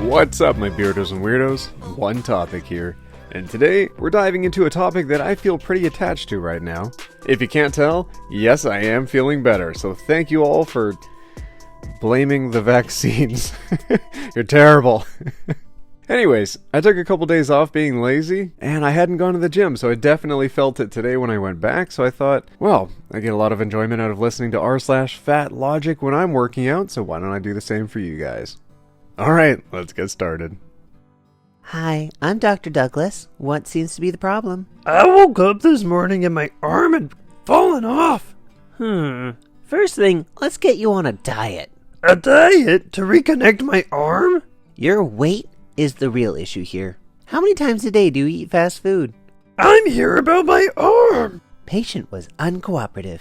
What's up, my Beardos and Weirdos? OneTopic here, and today we're diving into a topic that I feel pretty attached to right now. If you can't tell, yes, I am feeling better, so thank you all for blaming the vaccines. You're terrible. Anyways, I took a couple days off being lazy, and I hadn't gone to the gym, so I definitely felt it today when I went back, so I thought, well, I get a lot of enjoyment out of listening to r/FatLogic when I'm working out, so why don't I do the same for you guys? Alright, let's get started. Hi, I'm Dr. Douglas. What seems to be the problem? I woke up this morning and my arm had fallen off. First thing, let's get you on a diet. A diet to reconnect my arm? Your weight is the real issue here. How many times a day do you eat fast food? I'm here about my arm. Patient was uncooperative.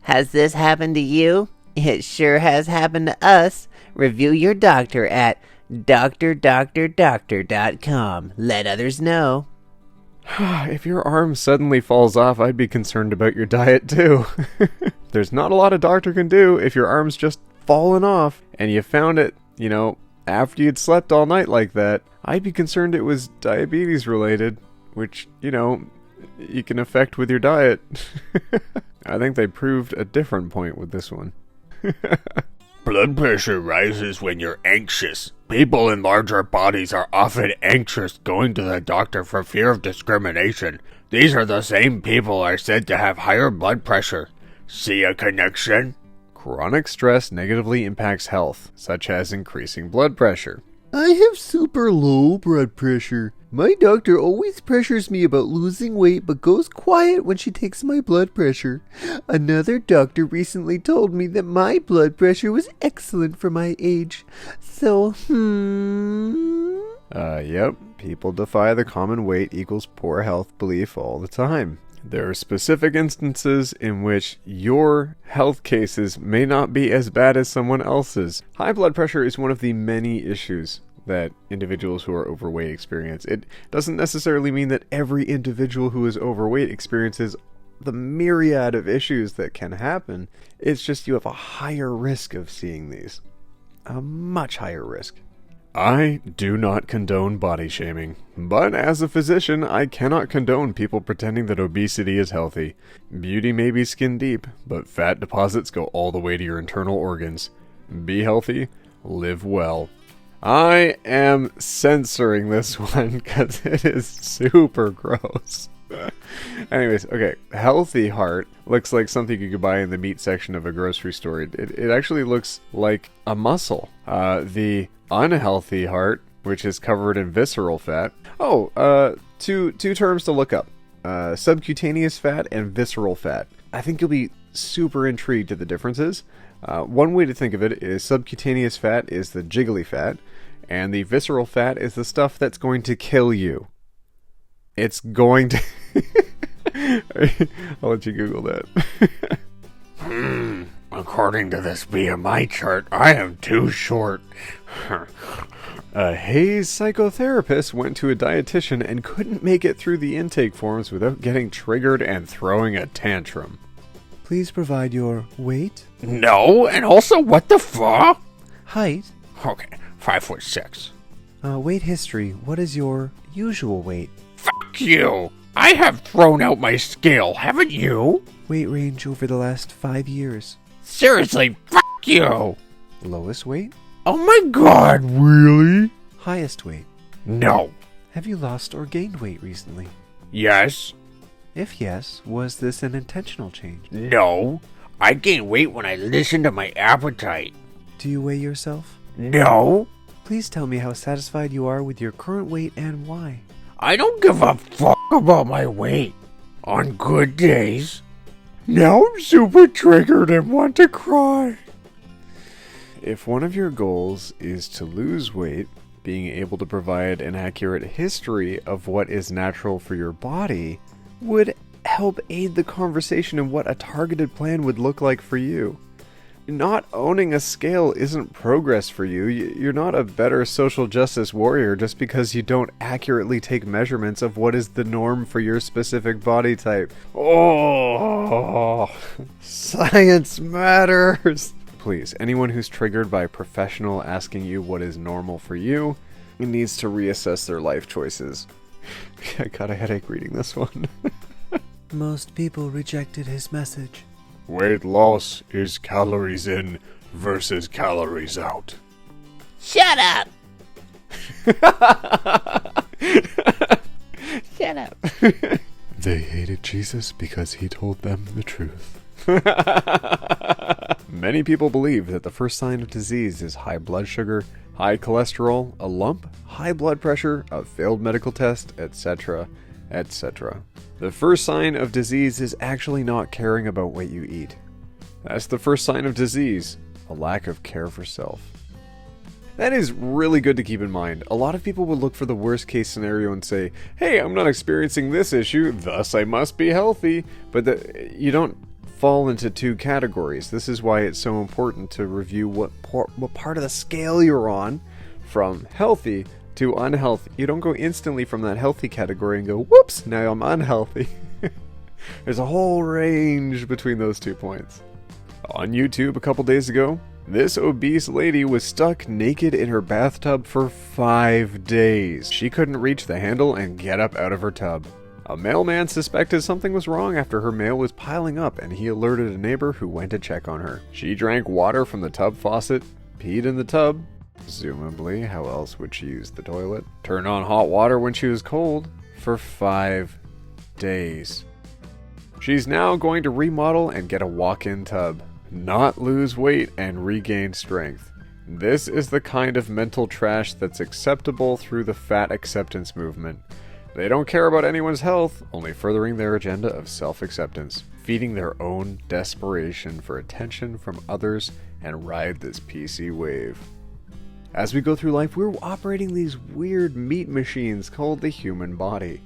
Has this happened to you? It sure has happened to us. Review your doctor at doctor.com. Let others know. If your arm suddenly falls off, I'd be concerned about your diet too. There's not a lot a doctor can do if your arm's just fallen off and you found it, after you'd slept all night like that. I'd be concerned it was diabetes related, which, you can affect with your diet. I think they proved a different point with this one. Blood pressure rises when you're anxious. People in larger bodies are often anxious going to the doctor for fear of discrimination. These are the same people are said to have higher blood pressure. See a connection? Chronic stress negatively impacts health, such as increasing blood pressure. I have super low blood pressure. My doctor always pressures me about losing weight but goes quiet when she takes my blood pressure. Another doctor recently told me that my blood pressure was excellent for my age. So, Yep. People defy the common weight equals poor health belief all the time. There are specific instances in which your health cases may not be as bad as someone else's. High blood pressure is one of the many issues that individuals who are overweight experience. It doesn't necessarily mean that every individual who is overweight experiences the myriad of issues that can happen. It's just you have a higher risk of seeing these. A much higher risk. I do not condone body shaming, but as a physician, I cannot condone people pretending that obesity is healthy. Beauty may be skin deep, but fat deposits go all the way to your internal organs. Be healthy, live well. I am censoring this one because it is super gross. Anyways, okay, healthy heart looks like something you could buy in the meat section of a grocery store. It actually looks like a muscle. The unhealthy heart, which is covered in visceral fat. Two terms to look up. Subcutaneous fat and visceral fat. I think you'll be super intrigued at the differences. One way to think of it is subcutaneous fat is the jiggly fat, and the visceral fat is the stuff that's going to kill you. It's going to... I'll let you Google that. According to this BMI chart, I am too short. A Hayes psychotherapist went to a dietitian and couldn't make it through the intake forms without getting triggered and throwing a tantrum. please provide your weight, No, and also what the fuck? height, Okay, 5'6". weight history. What is your usual weight? Fuck you! I have thrown out my scale, haven't you? Weight range over the last 5 years. Seriously, fuck you! Lowest weight? Oh my god, really? Highest weight? No. Have you lost or gained weight recently? Yes. If yes, was this an intentional change? No. I gain weight when I listen to my appetite. Do you weigh yourself? No. Please tell me how satisfied you are with your current weight and why. I don't give a fuck about my weight. On good days. Now I'm super triggered and want to cry. If one of your goals is to lose weight, being able to provide an accurate history of what is natural for your body would help aid the conversation in what a targeted plan would look like for you. Not owning a scale isn't progress for you. You're not a better social justice warrior just because you don't accurately take measurements of what is the norm for your specific body type. Oh, science matters. please, anyone who's triggered by a professional asking you what is normal for you needs to reassess their life choices. I got a headache reading this one. Most people rejected his message. Weight loss is calories in versus calories out. Shut up! Shut up. They hated Jesus because he told them the truth. Many people believe that the first sign of disease is high blood sugar, high cholesterol, a lump, high blood pressure, a failed medical test, etc., etc. The first sign of disease is actually not caring about what you eat. That's the first sign of disease, a lack of care for self. That is really good to keep in mind. A lot of people would look for the worst case scenario and say, hey, I'm not experiencing this issue, thus I must be healthy. But you don't fall into two categories. This is why it's so important to review what part of the scale you're on from healthy to unhealthy. You don't go instantly from that healthy category and go, whoops, now I'm unhealthy. There's a whole range between those 2 points. On YouTube a couple days ago, this obese lady was stuck naked in her bathtub for 5 days. She couldn't reach the handle and get up out of her tub. A mailman suspected something was wrong after her mail was piling up, and he alerted a neighbor who went to check on her. She drank water from the tub faucet, peed in the tub, presumably, how else would she use the toilet? Turned on hot water when she was cold, for 5 days. She's now going to remodel and get a walk-in tub. Not lose weight and regain strength. This is the kind of mental trash that's acceptable through the fat acceptance movement. They don't care about anyone's health, only furthering their agenda of self-acceptance, feeding their own desperation for attention from others, and ride this PC wave. As we go through life, we're operating these weird meat machines called the human body.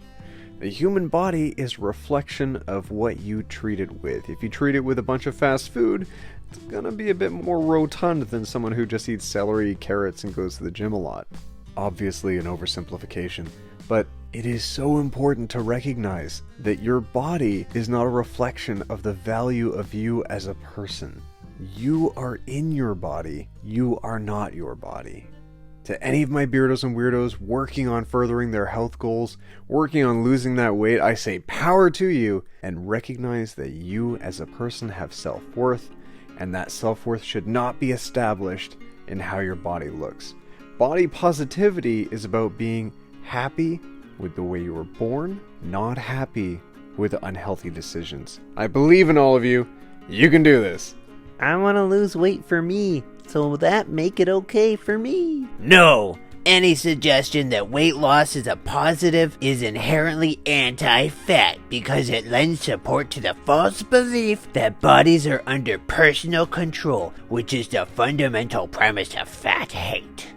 The human body is a reflection of what you treat it with. If you treat it with a bunch of fast food, it's gonna be a bit more rotund than someone who just eats celery, carrots, and goes to the gym a lot. Obviously an oversimplification, but it is so important to recognize that your body is not a reflection of the value of you as a person. You are in your body, you are not your body. To any of my Beardos and Wierdos working on furthering their health goals, working on losing that weight, I say power to you, and recognize that you as a person have self-worth, and that self-worth should not be established in how your body looks. Body positivity is about being happy with the way you were born, not happy with unhealthy decisions. I believe in all of you. You can do this. I want to lose weight for me, so will that make it okay for me? No! Any suggestion that weight loss is a positive is inherently anti-fat because it lends support to the false belief that bodies are under personal control, which is the fundamental premise of fat hate.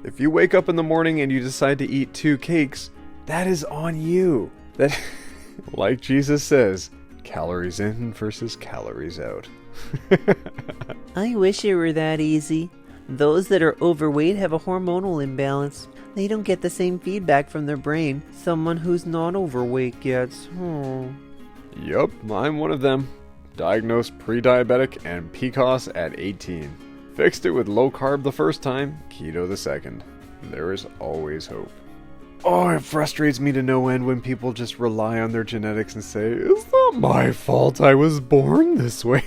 If you wake up in the morning and you decide to eat 2 cakes, that is on you. That, like Jesus says, calories in versus calories out. I wish it were that easy. Those that are overweight have a hormonal imbalance. They don't get the same feedback from their brain someone who's not overweight gets. Yup, I'm one of them. Diagnosed pre-diabetic and PCOS at 18. Fixed it with low carb the first time, keto the second. There is always hope. Oh, it frustrates me to no end when people just rely on their genetics and say, it's not my fault I was born this way.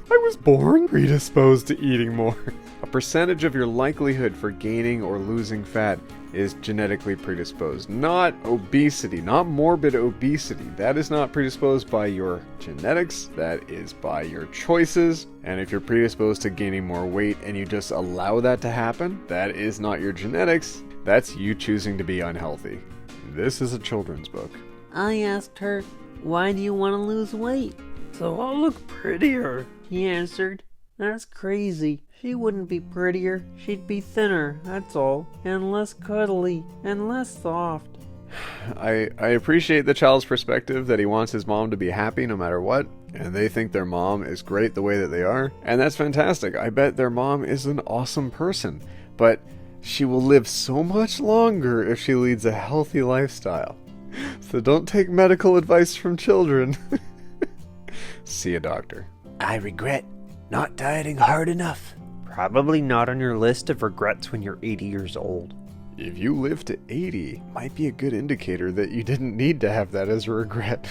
I was born predisposed to eating more. A percentage of your likelihood for gaining or losing fat is genetically predisposed. Not obesity, not morbid obesity. That is not predisposed by your genetics, that is by your choices. And if you're predisposed to gaining more weight and you just allow that to happen, that is not your genetics. That's you choosing to be unhealthy. This is a children's book. I asked her, why do you want to lose weight? So I'll look prettier. She answered, that's crazy. She wouldn't be prettier. She'd be thinner, that's all. And less cuddly. And less soft. I appreciate the child's perspective that he wants his mom to be happy no matter what. And they think their mom is great the way that they are. And that's fantastic. I bet their mom is an awesome person. But she will live so much longer if she leads a healthy lifestyle. So don't take medical advice from children. See a doctor. I regret Not dieting hard enough. Probably not on your list of regrets when you're 80 years old. If you live to 80, might be a good indicator that you didn't need to have that as a regret.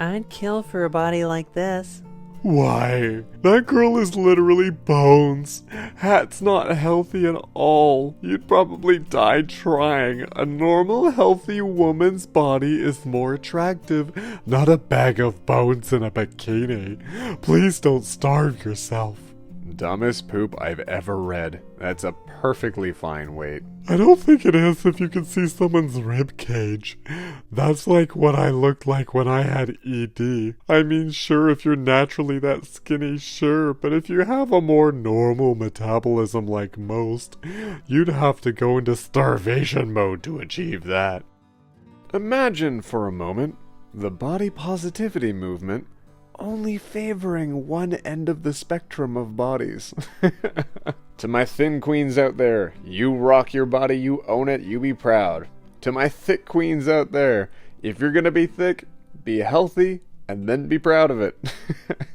I'd kill for a body like this. Why? That girl is literally bones. Hat's not healthy at all. You'd probably die trying. A normal, healthy woman's body is more attractive, not a bag of bones in a bikini. Please don't starve yourself. Dumbest poop I've ever read. That's a perfectly fine weight. I don't think it is if you can see someone's rib cage. That's like what I looked like when I had ED. I mean, sure, if you're naturally that skinny, sure, but if you have a more normal metabolism like most, you'd have to go into starvation mode to achieve that. Imagine for a moment the body positivity movement only favoring one end of the spectrum of bodies. To my thin queens out there, you rock your body, you own it, you be proud. To my thick queens out there, if you're gonna be thick, be healthy, and then be proud of it.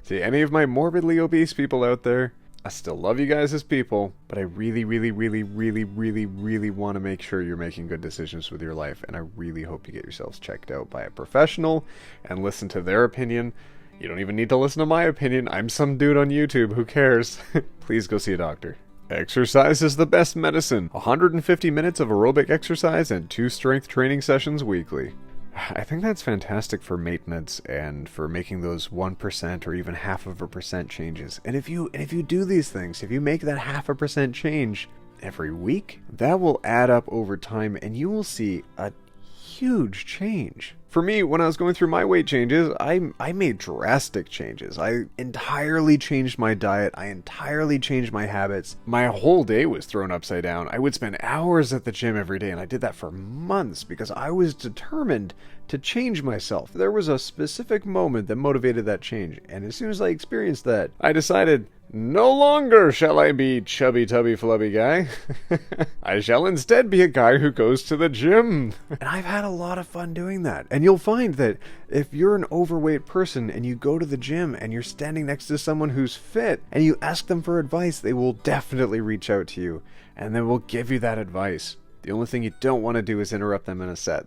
To any of my morbidly obese people out there, I still love you guys as people, but I really want to make sure you're making good decisions with your life, and I really hope you get yourselves checked out by a professional and listen to their opinion. You don't even need to listen to my opinion. I'm some dude on YouTube. Who cares? Please go see a doctor. Exercise is the best medicine. 150 minutes of aerobic exercise and 2 strength training sessions weekly. I think that's fantastic for maintenance and for making those 1% or even 0.5% changes. And if you do these things, if you make that 0.5% change every week, that will add up over time and you will see a huge change. For me, when I was going through my weight changes, I made drastic changes. I entirely changed my diet. I entirely changed my habits. My whole day was thrown upside down. I would spend hours at the gym every day, and I did that for months because I was determined to change myself. There was a specific moment that motivated that change, and as soon as I experienced that, I decided, no longer shall I be chubby tubby flubby guy. I shall instead be a guy who goes to the gym. And I've had a lot of fun doing that. And you'll find that if you're an overweight person and you go to the gym and you're standing next to someone who's fit and you ask them for advice, they will definitely reach out to you and they will give you that advice. The only thing you don't want to do is interrupt them in a set.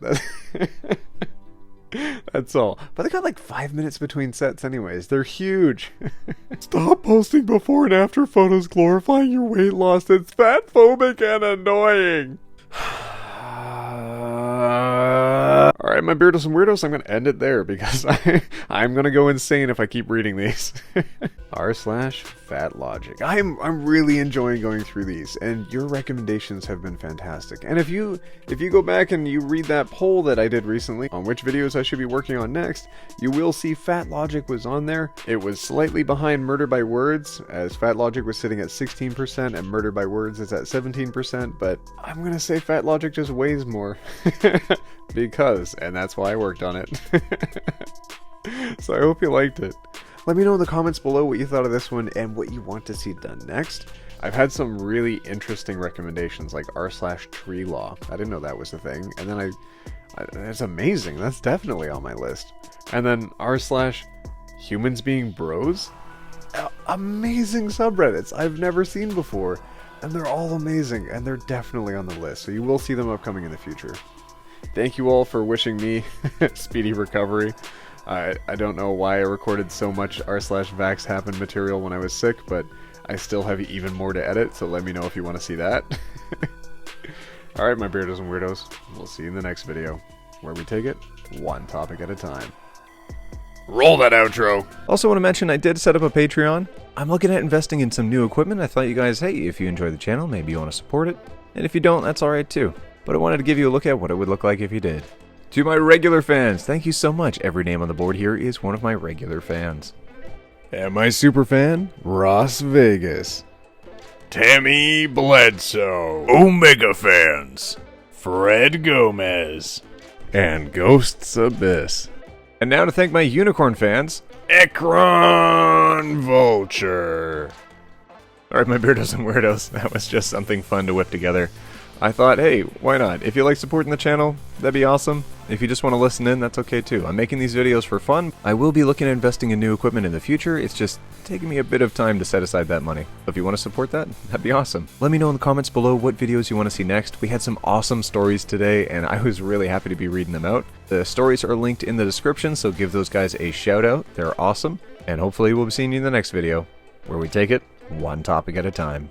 That's all. But they got like 5 minutes between sets anyways. They're huge. Stop posting before and after photos glorifying your weight loss. It's fatphobic and annoying. Alright, my Beardos and Wierdos, I'm going to end it there because I'm going to go insane if I keep reading these. r/FatLogic. I'm really enjoying going through these, and your recommendations have been fantastic. And if you go back and you read that poll that I did recently on which videos I should be working on next, you will see FatLogic was on there. It was slightly behind Murder by Words, as FatLogic was sitting at 16% and Murder by Words is at 17%, but I'm going to say FatLogic just weighs more. Because, and that's why I worked on it. So I hope you liked it. Let me know in the comments below what you thought of this one and what you want to see done next. I've had some really interesting recommendations like r/tree law. I didn't know that was a thing. And then that's amazing. That's definitely on my list. And then r/humans being bros. Amazing subreddits I've never seen before. And they're all amazing. And they're definitely on the list. So you will see them upcoming in the future. Thank you all for wishing me speedy recovery. I don't know why I recorded so much r/vax happened material when I was sick, but I still have even more to edit, so let me know if you want to see that. Alright, my Beardos and Wierdos, we'll see you in the next video, where we take it one topic at a time. Roll that outro. Also want to mention I did set up a Patreon. I'm looking at investing in some new equipment. I thought you guys, hey, if you enjoy the channel, maybe you want to support it. And if you don't, that's alright too. But I wanted to give you a look at what it would look like if you did. To my regular fans, thank you so much. Every name on the board here is one of my regular fans. And my super fan, Ross Vegas. Tammy Bledsoe. Omega fans. Fred Gomez. And Ghosts Abyss. And now to thank my unicorn fans, Ekron Vulture. Alright, my Beardos and Wierdos, that was just something fun to whip together. I thought, hey, why not? If you like supporting the channel, that'd be awesome. If you just want to listen in, that's okay too. I'm making these videos for fun. I will be looking at investing in new equipment in the future. It's just taking me a bit of time to set aside that money. If you want to support that, that'd be awesome. Let me know in the comments below what videos you want to see next. We had some awesome stories today, and I was really happy to be reading them out. The stories are linked in the description, so give those guys a shout out. They're awesome. And hopefully we'll be seeing you in the next video, where we take it one topic at a time.